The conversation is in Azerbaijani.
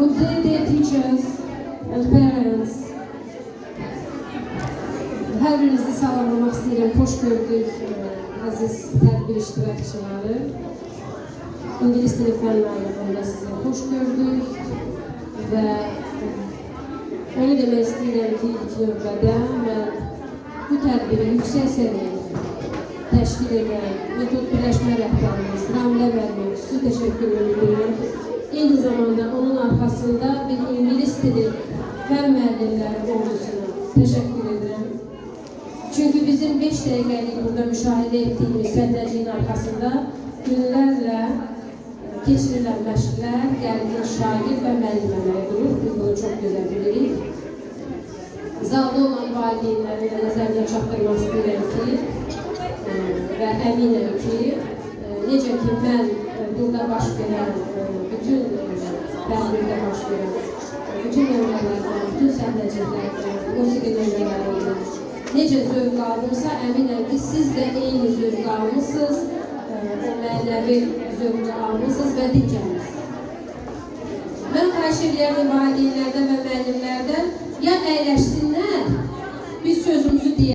Good day, dear teachers and parents. Hər birinizi salamlamaq istəyirəm. Xoş gördük əziz tədbir iştirakçıları. İngilis dili fen müəllimində sizi xoş gördük və onu demək istəyirəm ki, ilk növbədə mən bu tədbiri yüksək səviyyədə təşkil edən metod birləşmə rəhbərimiz Ramilə müəllimə xüsusi təşəkkür edirəm. Eyni zamanda onun arxasında bir İngilis dili fen müəllimləri ordusuna təşəkkür edirəm. Çünkü bizim 5 dəqiqəlik burada müşahidə etdiyimiz fəndəciyin arxasında günlərlə keçirilən məşqlər, gərgin şagird və müəllimələri durur. Biz bunu çox gözəl bilirik. Zalda olan valideynləri də nəzərdən çatdırmaq istəyirəm ki, və əminəm ki, necə ki mən burada baş verən, bütün tədbirdə baş verən, bütün nömrələrdən, bütün səhnəciklərdən, musiqi nömrələrdən necə zövq aldımsa, əminəm ki, siz də eyni zövq almışsınız, o mənəvi zövq almışsınız və dincəlmişsiniz. Mən xahiş edirəm valideynlərdən və müəllimlərdən ya əyləşsinlər, biz sözümüzü deyək.